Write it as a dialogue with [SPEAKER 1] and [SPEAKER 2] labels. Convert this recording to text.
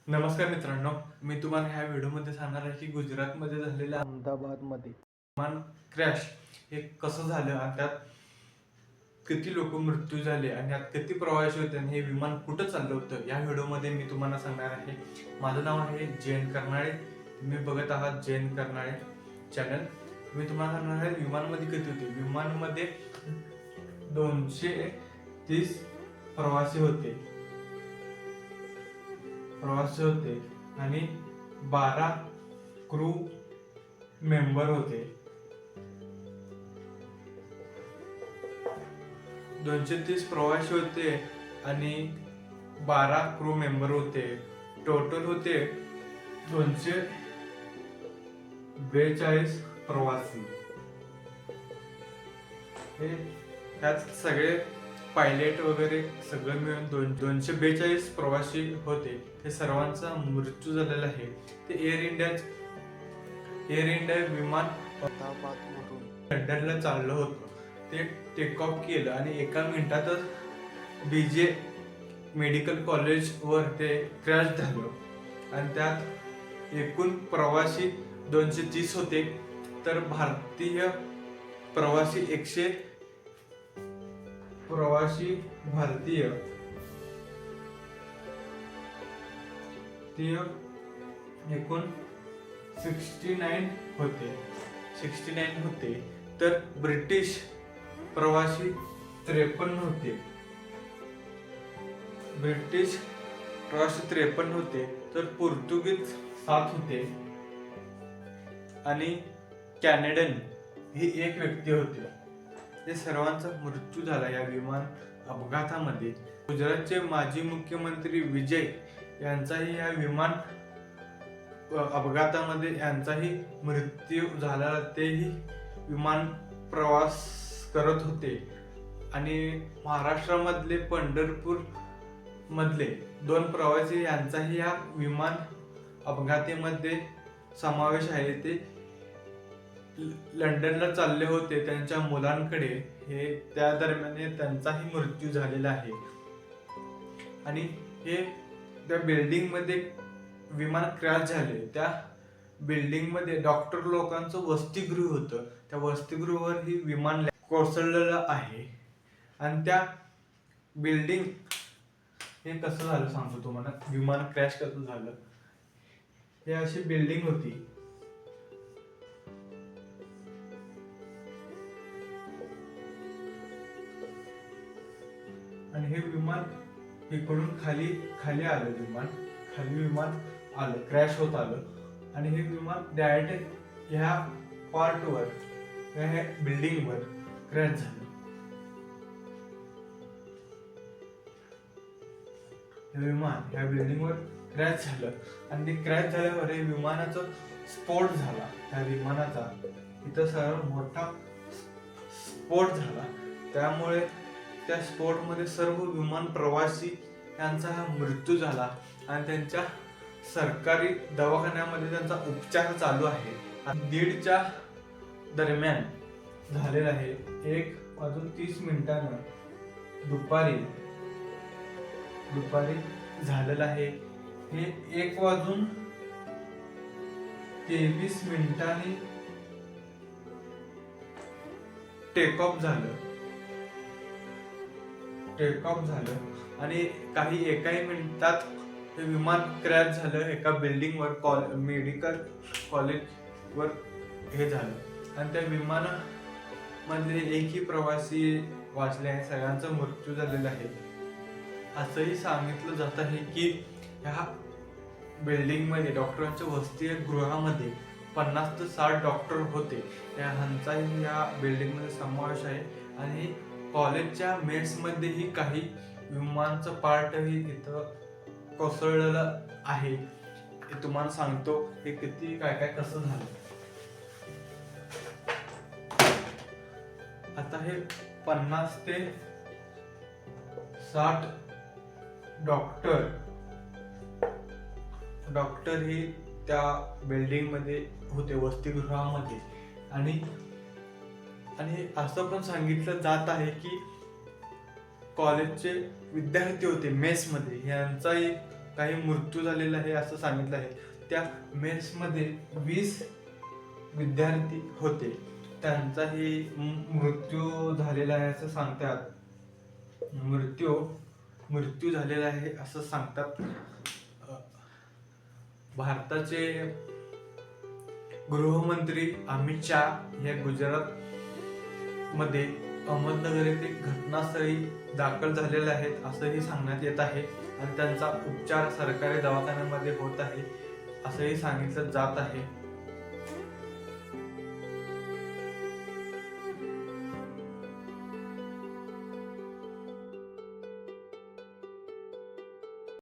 [SPEAKER 1] नमस्कार मित्रांनो, मी तुम्हाला ह्या व्हिडिओमध्ये सांगणार आहे की गुजरातमध्ये झालेल्या अहमदाबादमध्ये विमान क्रॅश हे कसं झालं आणि त्यात किती लोक मृत्यू झाले आणि त्यात किती प्रवासी होते आणि हे विमान कुठं चाललं होतं या व्हिडिओमध्ये मी तुम्हाला सांगणार आहे. माझं नाव आहे जयंत कर्नाळे. तुम्ही बघत आहात जयंत कर्नाळे चॅनल. मी तुम्हाला सांगणार आहे विमानमध्ये किती होते. विमानमध्ये 230 प्रवासी होते आणि 12 क्रू मेंबर होते. 230 प्रवासी होते आणि 12 क्रू मेंबर होते. टोटल होते 242 प्रवासी. हे त्यात सगळे पायलट वगैरे सगळं मिळून 242 प्रवासी होते. हे सर्वांचा मृत्यू झालेला आहे. ते एअर इंडिया विमान अहमदाबादवरून लंडनला चाललं होतं. ते टेक ऑफ केलं आणि एका मिनिटातच BJ मेडिकल कॉलेजवर ते क्रॅश झालं आणि त्यात एकूण प्रवासी 230 होते. तर भारतीय प्रवासी एकूण 69 होते. तर ब्रिटिश प्रवासी 53 होते. तर पोर्तुगीज 7 होते आणि कॅनेडियन ही एक व्यक्ती होती. हे सर्वांचा मृत्यू झाला या विमान अपघातामध्ये. गुजरातचे माजी मुख्यमंत्री विजय यांचाही या विमान अपघातामध्ये मृत्यू झाला. तेही विमान प्रवास करत होते. आणि महाराष्ट्रामधले पंढरपूर मधले 2 प्रवासी यांचाही या विमान अपघातामध्ये समावेश आहे. ते लंडनला चालले होते त्यांच्या मुलांकडे. हे त्या दरम्यान त्यांचाही मृत्यू झालेला आहे. आणि हे त्या बिल्डिंग मध्ये विमान क्रॅश झाले. त्या बिल्डिंग मध्ये डॉक्टर लोकांचं वसतिगृह होतं. त्या वसतिगृहावर ही विमान कोसळलेलं आहे. आणि त्या बिल्डिंग हे कसं झालं सांगतो तुम्हाला. विमान क्रॅश कसं झालं. हे अशी बिल्डिंग होती. आणि हे विमान इकडून खाली आलं. विमान आलं, क्रॅश होत आलं. आणि हे विमान डायरेक्ट ह्या पार्टवर, ह्या बिल्डिंगवर क्रॅश झालं. हे विमान ह्या बिल्डिंगवर क्रॅश झालं आणि ते क्रॅश झाल्यावर हे विमानाचा स्फोट झाला. त्या विमानाचा इथं सर्व मोठा स्फोट झाला. त्यामुळे त्या स्फोटमध्ये सर्व विमान प्रवासी यांचा हा मृत्यू झाला आणि त्यांच्या सरकारी दवाखान्यामध्ये त्यांचा उपचार चालू आहे. 1:30च्या दरम्यान झालेला आहे. 1:30 दुपारी झालेलं आहे. हे 1:23 टेक ऑफ झालं आणि एकाही मिनिटात हे विमान क्रॅश झालं. एका बिल्डिंगवर, मेडिकल कॉलेजवर हे झालं. आणि त्या विमानामधले एकही प्रवासी वाचले आहे. सगळ्यांचा मृत्यू झालेला आहे. असंही सांगितलं जात आहे की ह्या बिल्डिंगमध्ये, डॉक्टरांच्या वसतिगृहामध्ये 50 ते 60 डॉक्टर होते. ह्यांचाही या बिल्डिंगमध्ये समावेश आहे. आणि कॉलेजच्या मेट्समध्येही काही विमानचं पार्टही इथं कोसळलेलं आहे. हे तुम्हाला सांगतो हे किती काय कसं झालं. आता हे 50 ते 60 डॉक्टर ही त्या बिल्डिंग मध्ये होते, वसतिगृहामध्ये. आणि असं पण सांगितलं जात आहे की कॉलेजचे विद्यार्थी होते मेसमध्ये, यांचाही काही मृत्यू झालेला आहे असं सांगितलं आहे. त्या मेसमध्ये 20 विद्यार्थी होते, त्यांचाही मृत्यू झालेला आहे असं सांगतात. मृत्यू झालेला आहे असं सांगतात. भारताचे गृहमंत्री अमित शाह हे गुजरात मध्ये अहमदनगर येथे घटनास्थळी दाखल झालेले आहेत असंही सांगण्यात येत आहे आणि त्यांचा उपचार सरकारी दवाखान्यामध्ये होत आहे असंही सांगितलं जात आहे.